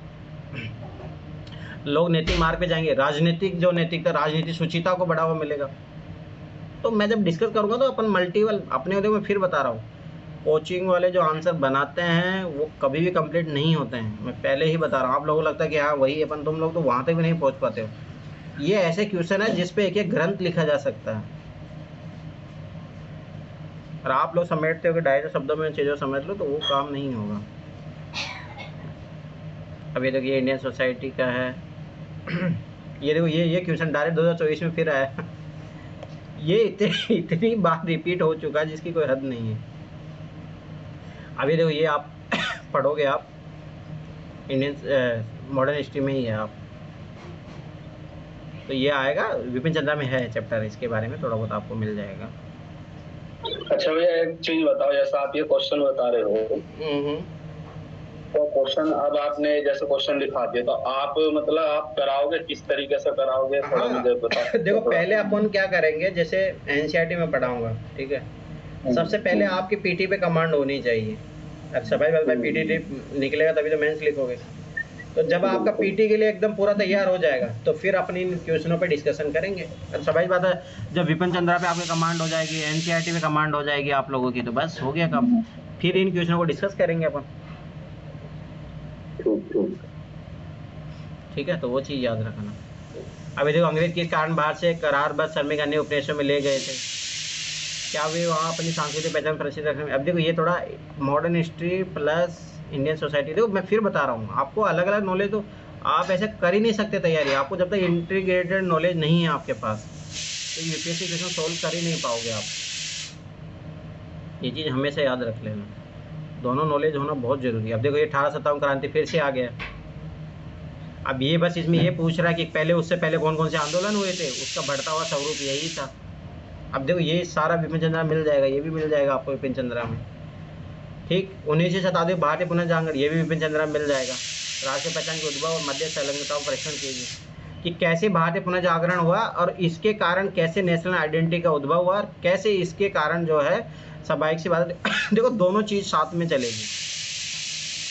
S1: लोग नैतिक मार्ग पे जाएंगे, राजनीतिक जो नैतिकता, राजनीतिक शुचिता को बढ़ावा मिलेगा। तो मैं जब डिस्कस करूंगा तो अपन मल्टीपल अपने उदय में फिर बता रहा हूँ, कोचिंग वाले जो आंसर बनाते हैं वो कभी भी कंप्लीट नहीं होते हैं, मैं पहले ही बता रहा हूँ। आप लोगों को लगता है कि हाँ वही अपन, तुम लोग तो वहाँ तक भी नहीं पहुँच पाते हो। ये ऐसे क्वेश्चन है जिस पे एक एक ग्रंथ लिखा जा सकता है, और आप लोग समेटते हो कि 250 शब्दों में चीज़ों समेट लो, तो वो काम नहीं होगा। अब ये देखो, ये इंडियन सोसाइटी का है। ये देखो, ये क्वेश्चन डायरेक्ट 2024 में फिर आया। ये इतनी बार रिपीट हो चुका है जिसकी कोई हद नहीं है। अब ये देखो, ये आप पढ़ोगे, आप इंडियन मॉडर्न हिस्ट्री में ही है आप, तो ये आएगा। विपिन चंद्रा में है चैप्टर, इसके बारे में थोड़ा बहुत आपको मिल जाएगा।
S3: अच्छा भैया एक चीज बताओ, जैसा आप ये क्वेश्चन बता रहे हो, तो क्वेश्चन अब आपने जैसे क्वेश्चन लिखा दिया, तो आप मतलब आप कराओगे, किस तरीके से कराओगे, थोड़ा मुझे बताओ।
S1: देखो, पहले अपन क्या करेंगे, जैसे एनसीईआरटी में पढ़ाऊंगा, ठीक है। सबसे पहले आपकी पीटी पे कमांड होनी चाहिए। अच्छा भाई, पीटी निकलेगा तभी तो मेंस लिखोगे। तो जब आपका पीटी के लिए एकदम पूरा तैयार हो जाएगा, तो फिर अपनी इन क्वेश्चनों पे डिस्कशन करेंगे। अच्छा भाई, बात है, जब विपिन चंद्रा पे आपकी कमांड हो जाएगी, एनसीईआरटी पे कमांड हो जाएगी आप लोगों की, तो बस हो गया काम। फिर इन क्वेश्चनों को डिस्कस करेंगे अपन, ठीक है। तो वो चीज़ याद रखना। अभी देखो, अंग्रेज किस कारण बाहर से करारबद्ध श्रमिक अन्य उपनिवेशों में ले गए थे, क्या वे वहाँ अपनी सांस्कृतिक पहचान प्रसिद्ध रखने। अब देखो, ये थोड़ा modern history plus Indian society. देखो, मैं फिर बता रहा हूँ आपको, अलग अलग नॉलेज तो आप ऐसे कर ही नहीं सकते तैयारी, आपको जब तक इंटीग्रेटेड नॉलेज नहीं है आपके पास, तो यूपीएससी क्वेश्चन सोल्व कर ही नहीं पाओगे आप। ये चीज़ हमेशा याद रख लेना, दोनों नॉलेज होना बहुत जरूरी है। अब देखो, ये 1857 क्रांति फिर से आ गया। अब ये बस इसमें ये पूछ रहा है कि पहले, उससे पहले कौन कौन से आंदोलन हुए थे, उसका बढ़ता हुआ स्वरूप यही था। अब देखो, ये सारा विपिन चंद्रा मिल जाएगा, ये भी मिल जाएगा आपको विपिन चंद्रा में, ठीक। 19वीं शताब्दी भारतीय पुनः जागरण, ये भी विपिन चंद्रा में मिल जाएगा। राष्ट्रीय पहचान के उद्भव और मध्य संलग्नता का परीक्षण कीजिए, कि कैसे भारतीय पुनः जागरण हुआ और इसके कारण कैसे नेशनल आइडेंटिटी का उद्भव हुआ, और कैसे इसके कारण जो है स्वाभाविक सी बात है। देखो, दोनों चीज़ साथ में चलेगी,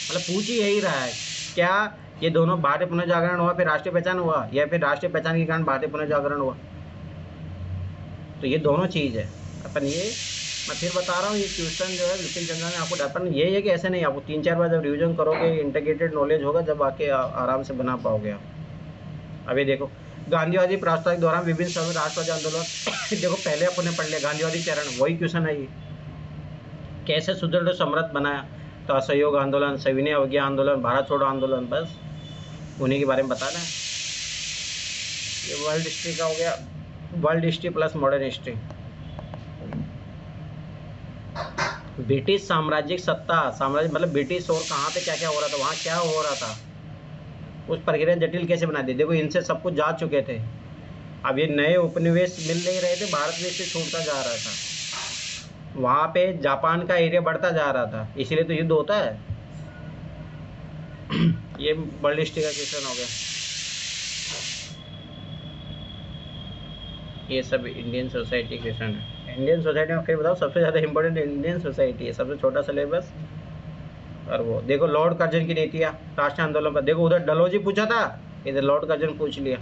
S1: मतलब पूछ ही यही रहा है, क्या ये दोनों भारतीय पुनः जागरण हुआ फिर राष्ट्रीय पहचान हुआ, या फिर राष्ट्रीय पहचान के कारण भारतीय पुनः जागरण हुआ। तो ये दोनों चीज़ है अपन। ये मैं फिर बता रहा हूँ, ये क्वेश्चन जो है विपिन चंद्रा ने आपको अपन ये है कि ऐसे नहीं, आपको 3-4 बार जब रिवीजन करोगे, इंटीग्रेटेड नॉलेज होगा, जब आके आराम से बना पाओगे आप। अभी देखो, गांधीवादी प्रास्ताविक दौरान विभिन्न समय राष्ट्रवादी आंदोलन। देखो, पहले अपन ने पढ़ लिया गांधीवादी चरण, वही क्वेश्चन है ये। कैसे सुदृढ़ समृद्ध बनाया, तो असहयोग आंदोलन, सविनय अवज्ञा आंदोलन, भारत छोड़ो आंदोलन, बस उन्हीं के बारे में बताना है। ये वर्ल्ड हिस्ट्री का हो गया, world history plus modern history. British साम्राज्यिक सत्ता, साम्राज्य मतलब ब्रिटिश, और कहाँ पे क्या क्या हो रहा था, वहाँ क्या हो रहा था, उस प्रक्रिया जटिल कैसे बना दी। देखो, इनसे सब कुछ जा चुके थे, अब ये नए उपनिवेश मिल नहीं रहे थे, भारत में से छूटता जा रहा था, वहाँ पे जापान का एरिया बढ़ता जा रहा था, इसीलिए तो युद्ध होता है। ये वर्ल्ड हिस्ट्री का क्वेश्चन हो गया। ये सब इंडियन सोसाइटी क्वेश्चन है। इंडियन सोसाइटी में फिर बताओ, सबसे ज़्यादा इंपॉर्टेंट इंडियन सोसाइटी है, सबसे छोटा सिलेबस। और वो देखो, लॉर्ड कर्जन की नीतियाँ राष्ट्रीय आंदोलन पर। देखो, उधर डलहौजी पूछा था, इधर लॉर्ड कर्जन पूछ लिया।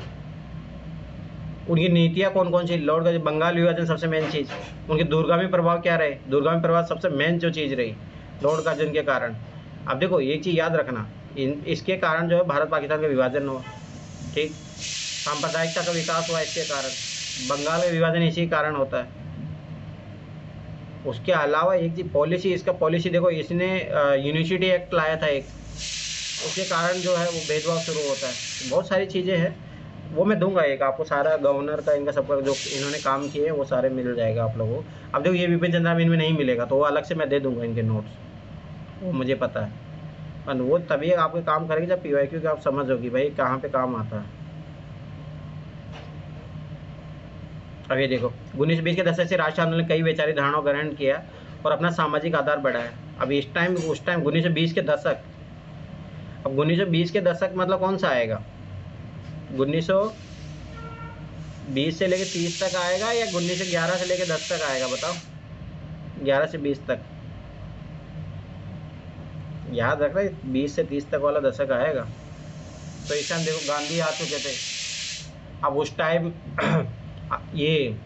S1: उनकी नीतियाँ कौन कौन सी, लॉर्ड कर्जन, बंगाल विभाजन सबसे मेन चीज़, उनके दूरगामी प्रभाव क्या रहे, दूरगामी प्रभाव सबसे मेन जो चीज़ रही लॉर्ड कर्जन के कारण। अब देखो, एक चीज़ याद रखना, इसके कारण जो है भारत पाकिस्तान का विभाजन हुआ, ठीक। सांप्रदायिकता का विकास हुआ इसके कारण, बंगाल का विभाजन इसी कारण होता है। उसके अलावा एक चीज पॉलिसी, इसका पॉलिसी देखो, इसने यूनिवर्सिटी एक्ट लाया था एक, उसके कारण जो है वो भेदभाव शुरू होता है। बहुत सारी चीज़ें हैं, वो मैं दूंगा एक आपको, सारा गवर्नर का, इनका सबका जो इन्होंने काम किए वो सारे मिल जाएगा आप लोगों को। अब देखो, ये विपिन चंद्रा में इनमें नहीं मिलेगा, तो वो अलग से मैं दे दूंगा इनके नोट्स, वो मुझे पता है। और वो तभी आपके काम करेगी जब पीवाईक्यू की आप समझोगी भाई कहाँ पे काम आता है। अब ये देखो, 1920 के दशक से राष्ट्रीय आंदोलन कई वैचारिक धारणाओं ग्रहण किया और अपना सामाजिक आधार बढ़ाया। अब इस टाइम, उस टाइम 1920 के दशक, अब 1920 के दशक मतलब कौन सा आएगा, 1920 से लेके 30 तक आएगा, या 1911 से लेके 10 तक आएगा, बताओ। 11 से 20 तक, याद रख रहे, 20 से 30 तक वाला दशक आएगा। तो इस टाइम देखो, गांधी आ चुके थे। अब उस टाइम ये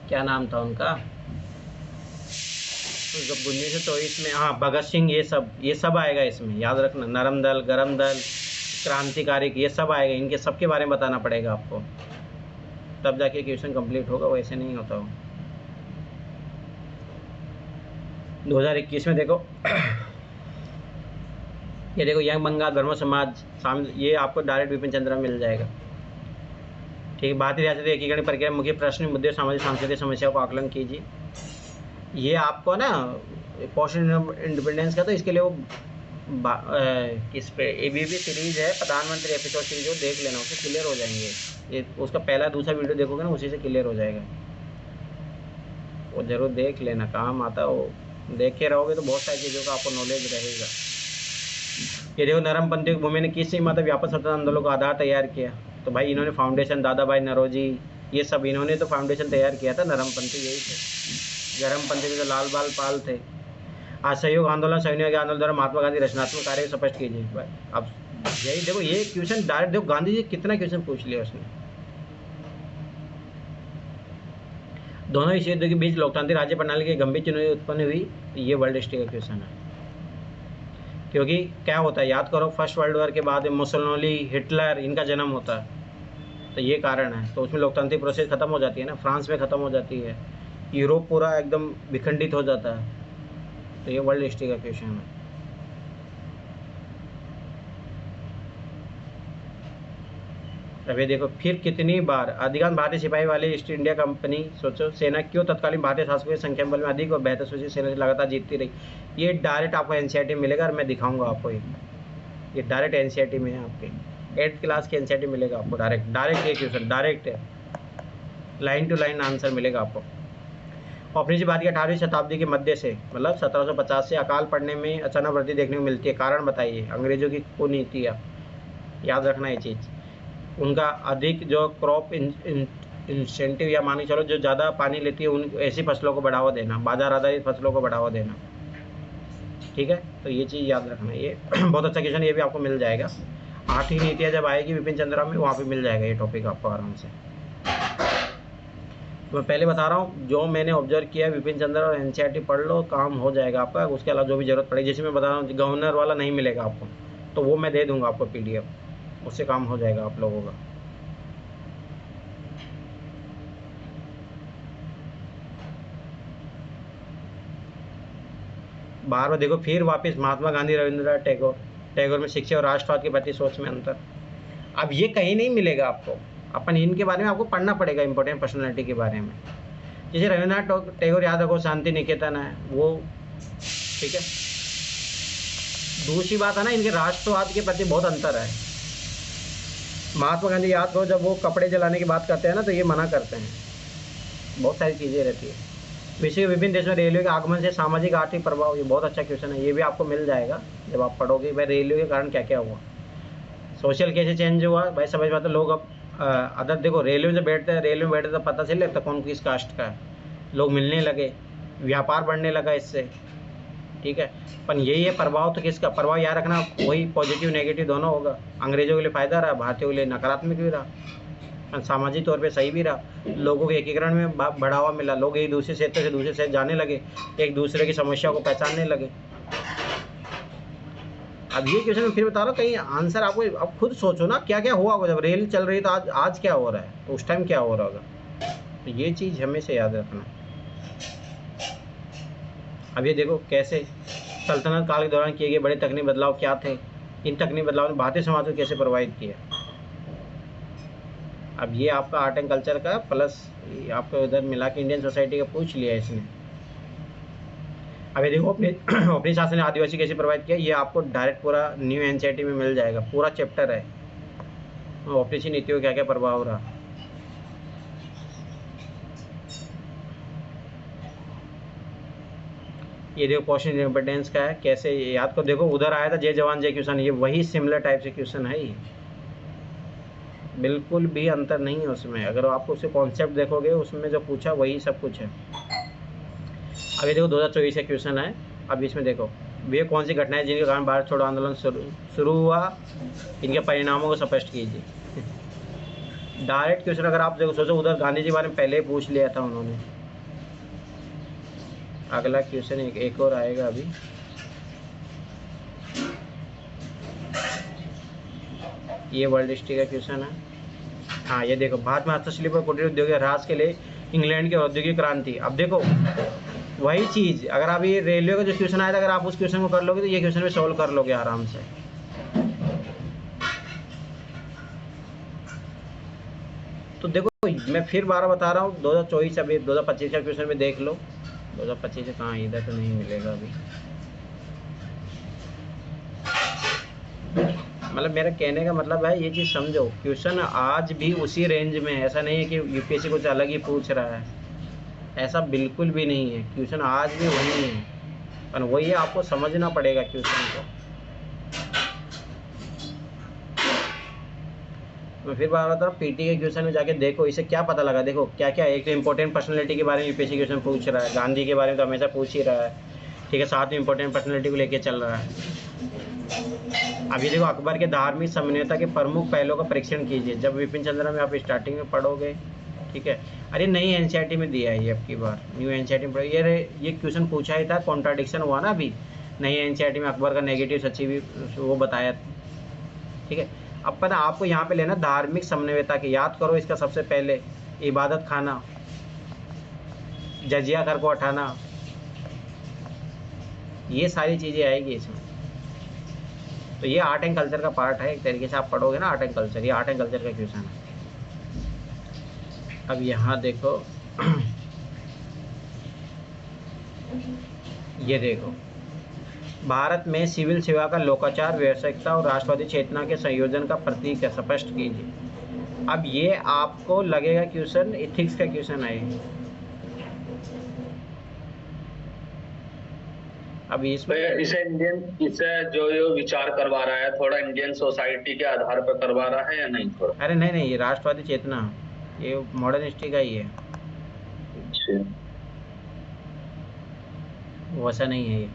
S1: क्या नाम था उनका, तो जब 1924 में, हाँ, भगत सिंह, ये सब आएगा इसमें, याद रखना। नरम दल, गरम दल, क्रांतिकारी, ये सब आएगा, इनके सब के बारे में बताना पड़ेगा आपको, तब जाके क्वेश्चन कंप्लीट होगा, वैसे नहीं होता हो। 2021 में देखो ये देखो, यंग बंगाल ब्रह्म समाज शामिल, ये आपको डायरेक्ट विपिन चंद्रा मिल जाएगा। ठीक है, भारतीय रियासती एकीकरण प्रक्रिया, मुख्य प्रश्न, मुद्दे, सामाजिक सांस्कृतिक समस्या को आकलन कीजिए। ये आपको ना पोस्ट इंडिपेंडेंस का, तो इसके लिए वो किस पे ABP सीरीज है, प्रधानमंत्री एपिसोड सीरीज, वो देख लेना, उससे क्लियर हो जाएंगे। ये उसका पहला दूसरा वीडियो देखोगे ना, उसी से क्लियर हो जाएगा, वो जरूर देख लेना, काम आता है वो, देखे रहोगे तो बहुत सारी चीज़ों का आपको नॉलेज रहेगा। ये देखो, नरमपंथी भूमि ने किस माता व्यापक स्वतंत्र आंदोलन का आधार तैयार किया, तो भाई इन्होंने फाउंडेशन, दादा भाई नौरोजी, ये सब इन्होंने तो फाउंडेशन तैयार किया था, नरमपंथी यही थे। गरमपंथी में तो लाल बाल पाल थे। असहयोग आंदोलन, सैनिक आंदोलन द्वारा महात्मा गांधी रचनात्मक कार्य स्पष्ट कीजिए। भाई अब यही देखो, ये क्वेश्चन डायरेक्ट देखो, गांधी जी कितना क्वेश्चन पूछ लिया उसने। दोनों विश्व युद्ध के बीच लोकतांत्रिक राज्य प्रणाली की गंभीर चुनौती उत्पन्न हुई, ये वर्ल्ड हिस्ट्री का क्वेश्चन है। क्योंकि क्या होता है, याद करो, फर्स्ट वर्ल्ड वॉर के बाद मुसोलिनी, हिटलर, इनका जन्म होता है, तो ये कारण है। तो उसमें लोकतांत्रिक प्रोसेस खत्म हो जाती है ना, फ्रांस में खत्म हो जाती है, यूरोप पूरा एकदम विखंडित हो जाता है, तो ये वर्ल्ड हिस्ट्री का क्वेश्चन है। अभी देखो, फिर कितनी बार अधिकांश भारतीय सिपाही वाली ईस्ट इंडिया कंपनी, सोचो, सेना क्यों तत्कालीन भारतीय शासकों की संख्या बल में अधिक और बेहतर सूची सेना से लगातार जीतती रही। ये डायरेक्ट आपको NCERT मिलेगा, और मैं दिखाऊंगा आपको, ये डायरेक्ट NCERT में है, आपके 8th क्लास के NCERT मिलेगा आपको, डायरेक्ट ये क्वेश्चन, डायरेक्ट है, लाइन टू लाइन आंसर मिलेगा आपको। अपनी सी बात की 18वीं शताब्दी के मध्य से, मतलब 1750 से अकाल पड़ने में अचानक वृद्धि देखने को मिलती है। कारण बताइए। अंग्रेजों की कुनीतियाँ, याद रखना ये चीज़। उनका अधिक जो क्रॉप इंसेंटिव, या मान के चलो जो ज़्यादा पानी लेती है, उन ऐसी फसलों को बढ़ावा देना, बाजार आधारित फसलों को बढ़ावा देना। ठीक है, तो ये चीज़ याद रखना, ये बहुत अच्छा क्वेश्चन, ये भी आपको मिल जाएगा। 8वीं नीतियाँ जब आएगी विपिन चंद्रा में, वहाँ पे मिल जाएगा ये टॉपिक आपको आराम से। तो मैं पहले बता रहा हूँ, जो मैंने ऑब्जर्व किया विपिन चंद्रा और NCERT पढ़ लो, काम हो जाएगा आपका। उसके अलावा जो भी जरूरत पड़ेगी, जैसे मैं बता रहा हूँ, गवर्नर वाला नहीं मिलेगा आपको, तो वो मैं दे दूँगा आपको PDF, उससे काम हो जाएगा आप लोगों का। बार बार देखो, फिर वापस महात्मा गांधी, रविंद्रनाथ टैगोर में शिक्षा और राष्ट्रवाद के प्रति सोच में अंतर। अब ये कहीं नहीं मिलेगा आपको, अपन इनके बारे में आपको पढ़ना पड़ेगा, इंपॉर्टेंट पर्सनालिटी के बारे में। जैसे रविंद्रनाथ टैगोर, याद रखो, शांति निकेतन है वो, ठीक है। दूसरी बात है ना, इनके राष्ट्रवाद के प्रति बहुत अंतर है। महात्मा गांधी, याद करो, जब वो कपड़े जलाने की बात करते हैं ना, तो ये मना करते हैं, बहुत सारी चीज़ें रहती है। विश्व के विभिन्न देशों में रेलवे के आगमन से सामाजिक आर्थिक प्रभाव, ये बहुत अच्छा क्वेश्चन है, ये भी आपको मिल जाएगा जब आप पढ़ोगे। भाई रेलवे के कारण क्या क्या हुआ, सोशल कैसे चेंज हुआ, भाई समझ पाते लोग। अब अदर देखो, रेलवे में जब बैठते हैं, रेलवे में बैठते तो पता चल लगता कौन किस कास्ट का है, लोग मिलने लगे, व्यापार बढ़ने लगा इससे, ठीक है। पर यही है प्रभाव, तो किसका प्रभाव याद रखना, वही पॉजिटिव नेगेटिव दोनों होगा। अंग्रेजों के लिए फ़ायदा रहा, भारतीयों के लिए नकारात्मक भी रहा, सामाजिक तौर पे सही भी रहा। लोगों के एकीकरण में बढ़ावा मिला, लोग एक दूसरे क्षेत्र से दूसरे क्षेत्र जाने लगे, एक दूसरे की समस्या को पहचानने लगे। अब ये क्वेश्चन फिर बता रहा हूँ, कहीं आंसर आपको, अब खुद सोचो ना, क्या क्या हुआ होगा जब रेल चल रही, तो आज क्या हो रहा है, तो उस टाइम क्या हो रहा होगा, तो ये चीज़ हमेशा याद रखना। अब ये देखो, कैसे सल्तनत काल के दौरान किए गए बड़े तकनीकी बदलाव क्या थे, इन तकनीकी बदलाव ने भारतीय समाज को कैसे प्रभावित किया। अब ये आपका आर्ट एंड कल्चर का प्लस आपको इधर मिला के इंडियन सोसाइटी का पूछ लिया इसने। अब ये देखो, अपनी शासन ने आदिवासी कैसे प्रभावित किया, ये आपको डायरेक्ट पूरा न्यू NCERT में मिल जाएगा, पूरा चैप्टर है, ऑपरेशन नीतियों क्या क्या प्रभाव रहा। ये देखो, पोस्ट इंडिपेंडेंस का है, कैसे याद को देखो, उधर आया था जय जवान जय किसान, ये वही सिमिलर टाइप से क्वेश्चन है, ये बिल्कुल भी अंतर नहीं है उसमें। अगर आप उसके कॉन्सेप्ट देखोगे, उसमें जो पूछा वही सब कुछ है। अब ये देखो, 2024 का क्वेश्चन है। अब इसमें देखो, वे कौन सी घटनाएं जिनके कारण भारत छोड़ो आंदोलन शुरू हुआ, इनके परिणामों को स्पष्ट कीजिए। डायरेक्ट क्वेश्चन अगर आप देखो, सोचो, उधर गांधी जी बारे में पहले ही पूछ लिया था उन्होंने, अगला क्वेश्चन एक और आएगा अभी। ये वर्ल्ड हिस्ट्री का क्वेश्चन है। हाँ ये देखो, भारत में हस्तशिल्प और कुटीर उद्योग के ह्रास के लिए इंग्लैंड की औद्योगिक क्रांति। अब देखो वही चीज़, अगर आप ये रेलवे का जो क्वेश्चन आया था, अगर आप उस क्वेश्चन को कर लोगे तो ये क्वेश्चन भी सॉल्व कर लोगे आराम से। तो देखो मैं फिर 12 बता रहा हूँ, 2024 अभी 2025 का क्वेश्चन भी देख लो। 2025 कहाँ, इधर तो नहीं मिलेगा अभी। मतलब मेरा कहने का मतलब है ये चीज़ समझो, क्वेश्चन आज भी उसी रेंज में है। ऐसा नहीं है कि यूपीएससी कुछ अलग ही पूछ रहा है, ऐसा बिल्कुल भी नहीं है। क्वेश्चन आज भी वही है, पर वही है, आपको समझना पड़ेगा क्वेश्चन को। मैं फिर बार बता रहा हूँ, पीटी के क्वेश्चन में जाके देखो, इसे क्या पता लगा। देखो क्या क्या, एक तो इंपॉर्टेंट पर्सनैलिटी के बारे में यूपीएससी क्वेश्चन पूछ रहा है, गांधी के बारे में तो हमेशा पूछ ही रहा है, ठीक है, साथ में इंपॉर्टेंट पर्सनैलिटी को लेके चल रहा है। अभी देखो, अकबर के धार्मिक समन्वयता के प्रमुख पहलों का परीक्षण कीजिए। जब विपिन चंद्रा में आप स्टार्टिंग में पढ़ोगे, ठीक है। अरे नई एनसीईआरटी में दिया है ये, अब की बार न्यू एनसीईआरटी में ये क्वेश्चन पूछा ही था, कॉन्ट्राडिक्शन हुआ ना अभी नई एनसीईआरटी में, अकबर का नेगेटिव सच्ची भी वो बताया, ठीक है। अब पता आपको यहाँ पे लेना धार्मिक समन्वयता की, याद करो इसका सबसे पहले, इबादत खाना, जजिया घर को हटाना, ये सारी चीज़ें आएगी इसमें। तो ये आर्ट एंड कल्चर का पार्ट है, एक तरीके से आप पढ़ोगे ना आर्ट एंड कल्चर, ये आर्ट एंड कल्चर का क्वेश्चन है। अब यहाँ देखो ये देखो, भारत में सिविल सेवा का लोकाचार, व्यावसायिकता और राष्ट्रवादी चेतना के संयोजन का प्रतीक है, स्पष्ट कीजिए। अब ये आपको लगेगा क्वेश्चन एथिक्स का क्वेश्चन है। अब इसमें
S3: इसे जो विचार करवा रहा है, थोड़ा इंडियन सोसाइटी के आधार पर करवा रहा है या नहीं थोड़ा?
S1: अरे नहीं, ये राष्ट्रवादी चेतना, ये मॉडर्न हिस्ट्री का ही है, वैसा नहीं है ये।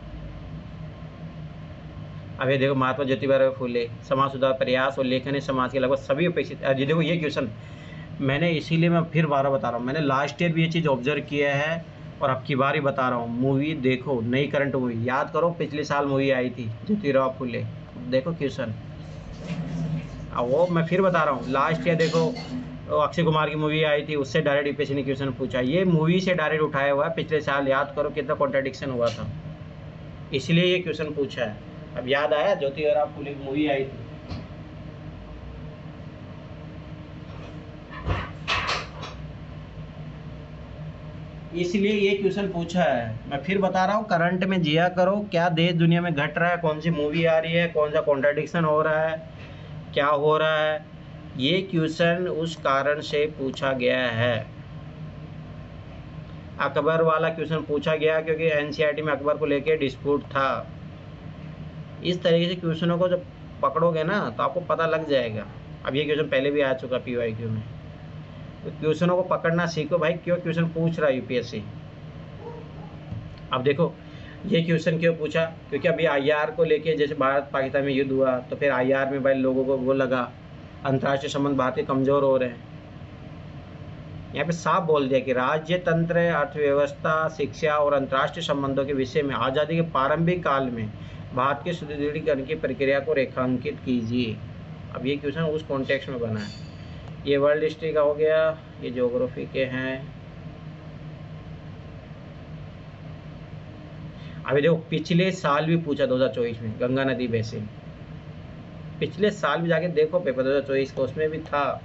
S1: अब ये देखो, महात्मा ज्योतिबा फूले, समाज सुधार प्रयास और लेखन समाज के लगभग सभी अपेक्षित। ये देखो ये क्वेश्चन मैंने, इसीलिए मैं फिर 12 बता रहा हूँ, मैंने लास्ट ईयर भी ये चीज़ ऑब्जर्व किया है और अब की बार ही बता रहा हूँ। मूवी देखो, नई करंट मूवी याद करो, पिछले साल मूवी आई थी ज्योतिराव फूले, देखो क्वेश्चन। अब वो मैं फिर बता रहा हूँ, लास्ट ईयर देखो अक्षय कुमार की मूवी आई थी, उससे डायरेक्ट यूपीएससी ने क्वेश्चन पूछा, ये मूवी से डायरेक्ट उठाया हुआ है। पिछले साल याद करो कितना कॉन्ट्राडिक्शन हुआ था, इसलिए ये क्वेश्चन पूछा है। अब याद आया, ज्योतिराव फूले की मूवी आई थी। इसलिए ये क्वेश्चन पूछा है। मैं फिर बता रहा हूँ, करंट में जिया करो, क्या देश दुनिया में घट रहा है, कौन सी मूवी आ रही है, कौन सा कॉन्ट्राडिक्शन हो रहा है, क्या हो रहा है, ये क्वेश्चन उस कारण से पूछा गया है। अकबर वाला क्वेश्चन पूछा गया क्योंकि एनसीईआरटी में अकबर को लेकर डिस्प्यूट था। इस तरीके से क्वेश्चनों को जब पकड़ोगे ना तो आपको पता लग जाएगा। अब ये क्वेश्चन पहले भी आ चुका पीवाईक्यू में, तो क्वेश्चनों को पकड़ना सीखो भाई, क्यों क्वेश्चन पूछ रहा है यूपीएससी। अब देखो ये क्वेश्चन क्यों पूछा, क्योंकि अभी आईआर को लेके, जैसे भारत पाकिस्तान में युद्ध हुआ तो फिर आईआर में भाई लोगों को वो लगा, अंतर्राष्ट्रीय संबंध भारत के कमज़ोर हो रहे हैं। यहाँ पे साफ बोल दिया कि राज्य तंत्र, अर्थव्यवस्था, शिक्षा और अंतर्राष्ट्रीय संबंधों के विषय में आज़ादी के प्रारंभिक काल में भारत के सुदृढ़ीकरण की प्रक्रिया को रेखांकित कीजिए। अब ये क्वेश्चन उस कॉन्टेक्स्ट में बना है। ये वर्ल्ड हिस्ट्री का हो गया, ये ज्योग्राफी के हैं। अभी देखो पिछले साल भी पूछा 2024 में, गंगा नदी बेसिन, पिछले साल भी जाके देखो पेपर 2024 का, उसमें भी था,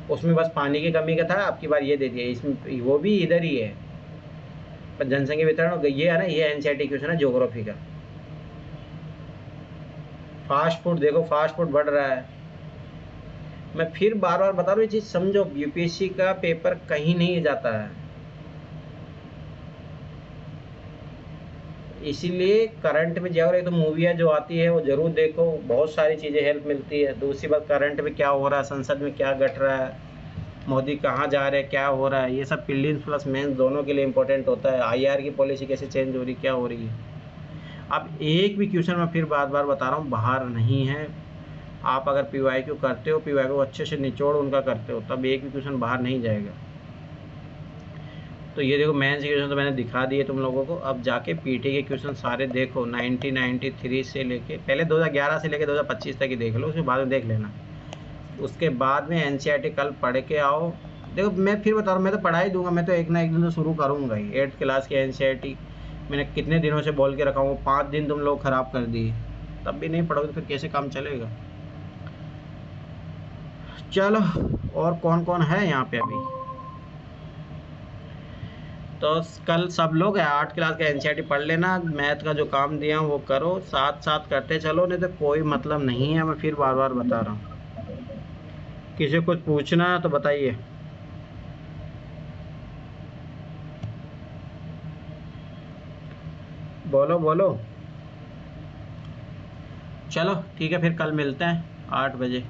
S1: उसमें बस पानी की कमी का था। अब की बार ये दे दिया, इसमें वो भी इधर ही है, पर जनसंख्या वितरण ये है ना, ये एनसीईआरटी क्वेश्चन है ज्योग्राफी का। फास्ट फूड देखो, फास्ट फूड बढ़ रहा है। मैं फिर बार बार बता रहा हूँ, ये चीज़ समझो, यूपीएससी का पेपर कहीं नहीं जाता है, इसीलिए करंट में जाओ। तो मूवियाँ जो आती है वो जरूर देखो, बहुत सारी चीज़ें हेल्प मिलती है। दूसरी बात, करंट में क्या हो रहा है, संसद में क्या घट रहा है, मोदी कहाँ जा रहे हैं, क्या हो रहा है, ये सब प्रीलिम्स प्लस मेंस दोनों के लिए इंपॉर्टेंट होता है। आईआर की पॉलिसी कैसे चेंज हो रही, क्या हो रही है। अब एक भी क्वेश्चन मैं फिर बार बार बता रहा हूँ बाहर नहीं है। आप अगर पीवाईक्यू करते हो, पीवाईक्यू अच्छे से निचोड़ उनका करते हो, तब एक भी क्वेश्चन बाहर नहीं जाएगा। तो ये देखो मेंस के क्वेश्चन तो मैंने दिखा दिए तुम लोगों को। अब जाके पीटी के क्वेश्चन सारे देखो 1993 से लेके, पहले 2011 से लेके 2025 तक ही देख लो, उसके बाद में देख लेना। उसके बाद में एनसीईआरटी कल पढ़ के आओ। देखो मैं फिर बता रहा हूँ, मैं तो पढ़ा ही दूंगा, मैं तो एक ना एक दिन तो शुरू करूँगा ही। 8th क्लास की एनसीईआरटी मैंने कितने दिनों से बोल के रखा हूँ, 5 दिन तुम लोग ख़राब कर दिए, तब भी नहीं पढ़ोगे तो फिर कैसे काम चलेगा। चलो, और कौन कौन है यहाँ पे अभी? तो कल सब लोग 8th क्लास का एनसीईआरटी पढ़ लेना, मैथ का जो काम दिया वो करो, साथ साथ करते चलो, नहीं तो कोई मतलब नहीं है। मैं फिर बार बार बता रहा हूँ। किसी को कुछ पूछना है तो बताइए। बोलो बोलो। चलो ठीक है, फिर कल मिलते हैं 8 बजे।